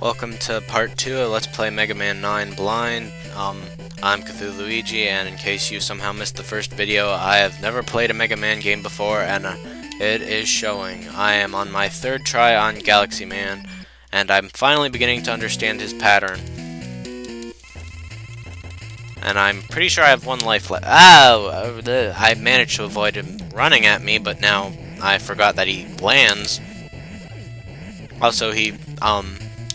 Welcome to part 2 of Let's Play Mega Man 9 Blind. I'm Cthulhu Luigi, and in case you somehow missed the first video, I have never played a Mega Man game before, and it is showing. I am on my third try on Galaxy Man, and I'm finally beginning to understand his pattern. And I'm pretty sure I have one life left. Oh! I managed to avoid him running at me, but now I forgot that he lands. Also, he,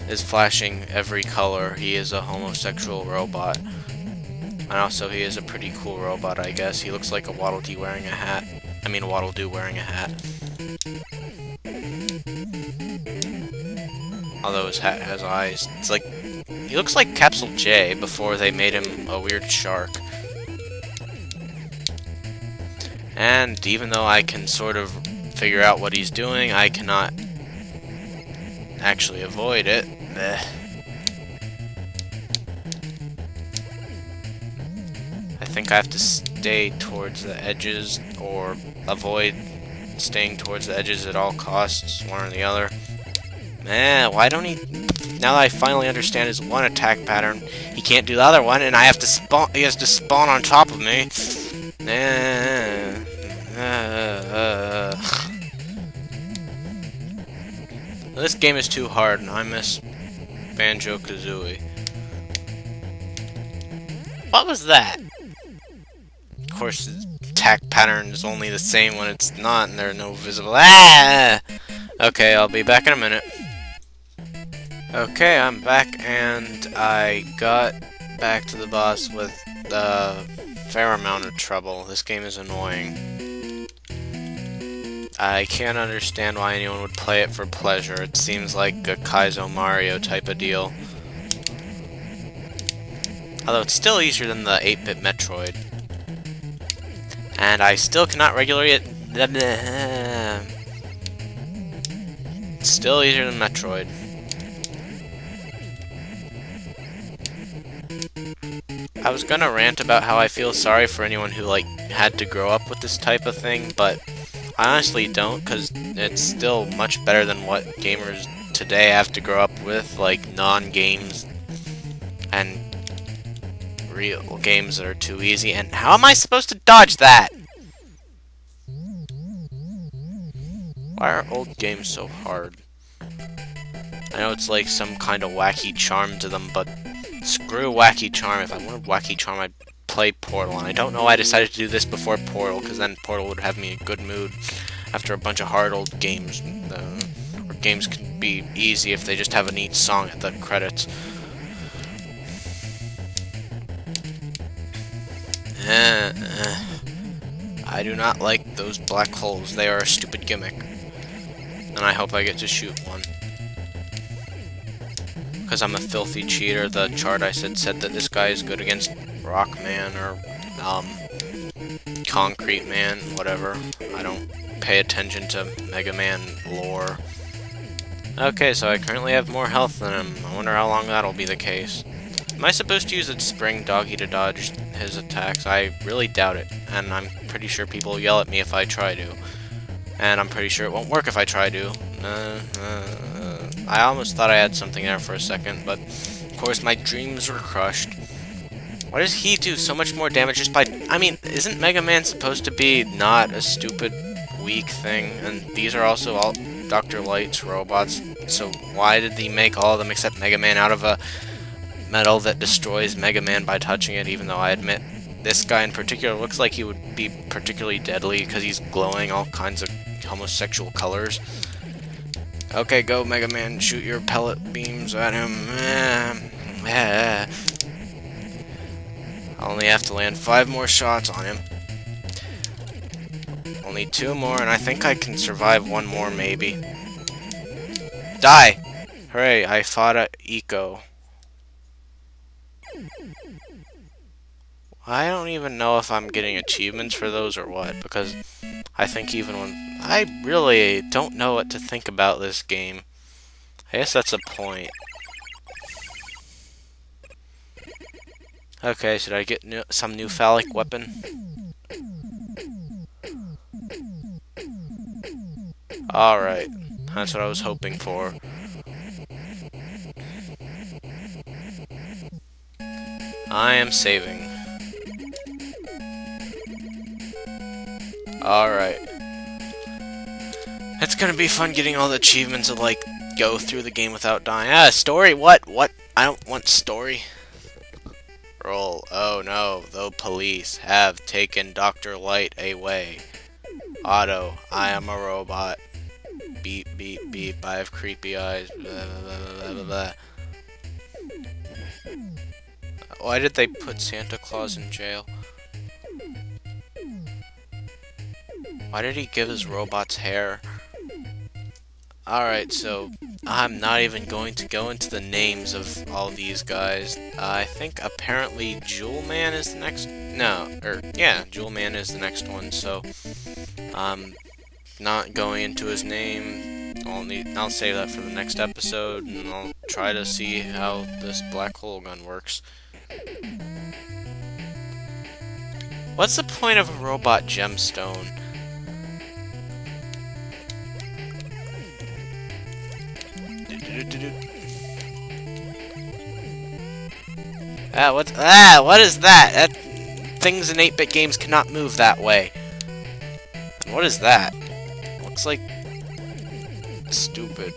is flashing every color. He is a homosexual robot. And also, he is a pretty cool robot, I guess. He looks like a Waddle Dee wearing a hat. I mean, Waddle Doo wearing a hat. Although his hat has eyes. It's like, he looks like Capsule J before they made him a weird shark. And even though I can sort of figure out what he's doing, I cannot actually avoid it. I think I have to stay towards the edges or avoid staying towards the edges at all costs, one or the other. Why don't he... Now that I finally understand his one attack pattern, he can't do the other one, and I have to spawn... He has to spawn on top of me. This game is too hard, and I miss Banjo-Kazooie. What was that? Of course, the attack pattern is only the same when it's not, and there are no visible... Ah! Okay, I'll be back in a minute. Okay, I'm back, and I got back to the boss with a fair amount of trouble. This game is annoying. I can't understand why anyone would play it for pleasure. It seems like a Kaizo Mario type of deal. Although it's still easier than the 8-bit Metroid. And I still cannot regulate it. It's still easier than Metroid. I was gonna rant about how I feel sorry for anyone who, like, had to grow up with this type of thing, but I honestly don't, because it's still much better than what gamers today have to grow up with, like non-games and real games that are too easy. And how am I supposed to dodge that? Why are old games so hard? I know it's like some kind of wacky charm to them, but screw wacky charm. If I wanted wacky charm, I'd play Portal, and I don't know why I decided to do this before Portal, because then Portal would have me in a good mood after a bunch of hard old games. Or games can be easy if they just have a neat song at the credits. I do not like those black holes. They are a stupid gimmick. And I hope I get to shoot one. Because I'm a filthy cheater. The chart I said that this guy is good against Rockman or Concrete Man, whatever. I don't pay attention to Mega Man lore. Okay, so I currently have more health than him. I wonder how long that'll be the case. Am I supposed to use a spring doggy to dodge his attacks? I really doubt it, and I'm pretty sure people will yell at me if I try to. And I'm pretty sure it won't work if I try to. I almost thought I had something there for a second, but of course my dreams were crushed. Why does he do so much more damage just by... I mean, isn't Mega Man supposed to be not a stupid, weak thing? And these are also all Dr. Light's robots, so why did he make all of them except Mega Man out of a metal that destroys Mega Man by touching it, even though I admit this guy in particular looks like he would be particularly deadly because he's glowing all kinds of homosexual colors. Okay, go Mega Man, shoot your pellet beams at him. I only have to land 5 more shots on him. Only 2 more, and I think I can survive 1 more, maybe. Die! Hooray, I fought a eco. I don't even know if I'm getting achievements for those or what, because I think even when... I really don't know what to think about this game. I guess that's a point. Okay, should I get some new phallic weapon? Alright, that's what I was hoping for. I am saving. Alright. It's gonna be fun getting all the achievements to, like, go through the game without dying. Ah, story? What? What? I don't want story. Roll. Oh no, the police have taken Dr. Light away. Otto, I am a robot. Beep, beep, beep. I have creepy eyes. Blah, blah, blah, blah, blah. Why did they put Santa Claus in jail? Why did he give his robots hair? Alright, so I'm not even going to go into the names of all these guys. I think apparently Jewel Man is the next... yeah, Jewel Man is the next one, so I'm not going into his name. I'll save that for the next episode, and I'll try to see how this black hole gun works. What's the point of a robot gemstone? What is that? Things in 8-bit games cannot move that way. What is that? Looks like... stupid.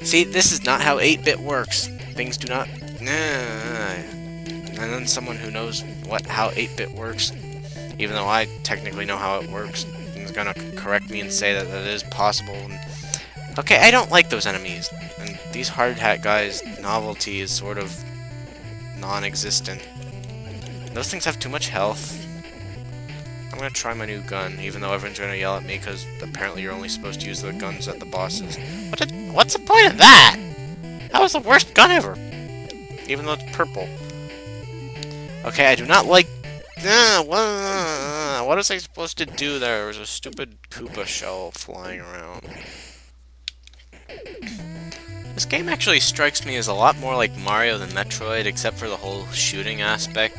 See, this is not how 8-bit works. Things do not... And then someone who knows how 8-bit works, even though I technically know how it works, is gonna correct me and say that that is possible. Okay, I don't like those enemies. And these hard hat guys' novelty is sort of non-existent. Those things have too much health. I'm gonna try my new gun, even though everyone's gonna yell at me because apparently you're only supposed to use the guns at the bosses. What's the point of that? That was the worst gun ever. Even though it's purple. Okay, I do not like... what was I supposed to do there? There was a stupid Koopa shell flying around. This game actually strikes me as a lot more like Mario than Metroid, except for the whole shooting aspect.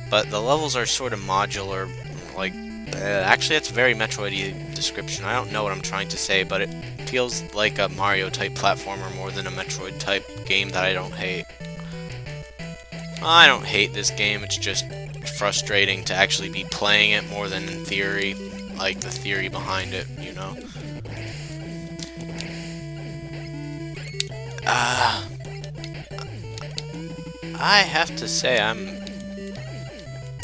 But the levels are sort of modular, like... actually, that's a very Metroid-y description. I don't know what I'm trying to say, but it feels like a Mario-type platformer more than a Metroid-type game that I don't hate. I don't hate this game, it's just frustrating to actually be playing it more than in theory, like the theory behind it, you know? I have to say I'm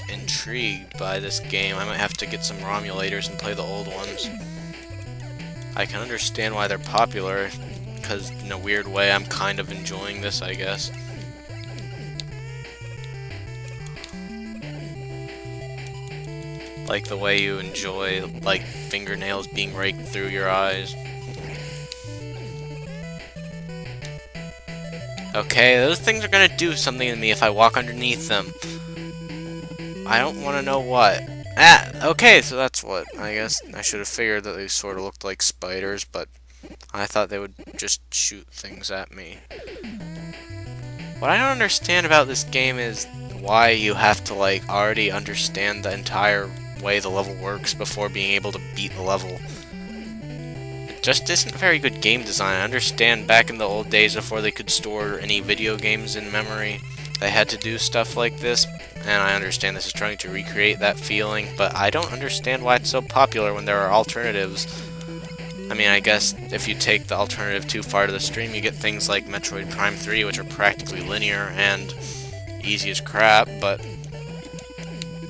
intrigued by this game. I might have to get some Romulators and play the old ones. I can understand why they're popular, because in a weird way I'm kind of enjoying this, I guess. Like the way you enjoy, like, fingernails being raked through your eyes. Okay, those things are gonna do something to me if I walk underneath them. I don't want to know what. Okay, so that's what. I guess I should have figured that they sort of looked like spiders, but I thought they would just shoot things at me. What I don't understand about this game is why you have to, like, already understand the entire way the level works before being able to beat the level. It just isn't very good game design. I understand back in the old days before they could store any video games in memory, they had to do stuff like this, and I understand this is trying to recreate that feeling, but I don't understand why it's so popular when there are alternatives. I mean, I guess if you take the alternative too far to the extreme, you get things like Metroid Prime 3, which are practically linear and easy as crap, but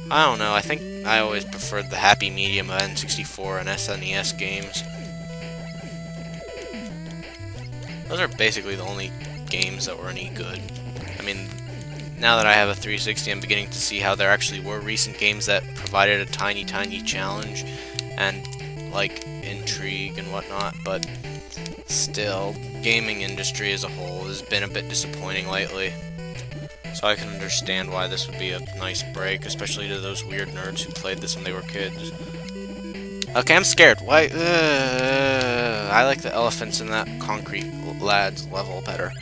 I don't know, I think I always preferred the happy medium of N64 and SNES games. Those are basically the only games that were any good. I mean, now that I have a 360, I'm beginning to see how there actually were recent games that provided a tiny, tiny challenge and, like, intrigue and whatnot, but still, gaming industry as a whole has been a bit disappointing lately. So I can understand why this would be a nice break, especially to those weird nerds who played this when they were kids. Okay, I'm scared. Why? I like the elephants in that Concrete Lads level better.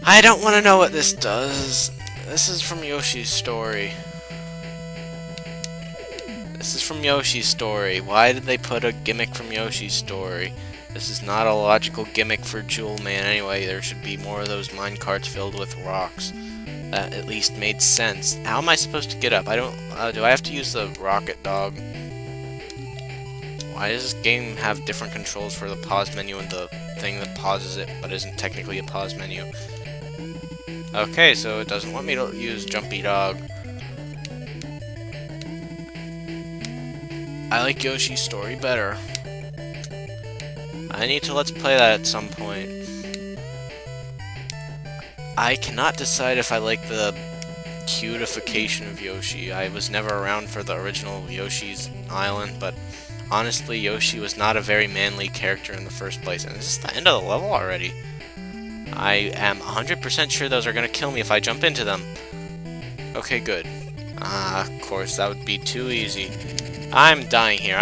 I don't want to know what this does. This is from Yoshi's Story. This is from Yoshi's Story. Why did they put a gimmick from Yoshi's Story? This is not a logical gimmick for Jewel Man anyway. There should be more of those minecarts filled with rocks. That at least made sense. How am I supposed to get up? I don't... do I have to use the rocket dog? Why does this game have different controls for the pause menu and the thing that pauses it, but isn't technically a pause menu? Okay, so it doesn't want me to use Jumpy Dog. I like Yoshi's story better. I need to let's play that at some point. I cannot decide if I like the cutification of Yoshi. I was never around for the original Yoshi's Island, but honestly, Yoshi was not a very manly character in the first place. And is this the end of the level already? I am 100% sure those are going to kill me if I jump into them. Okay, good. Of course, that would be too easy. I'm dying here.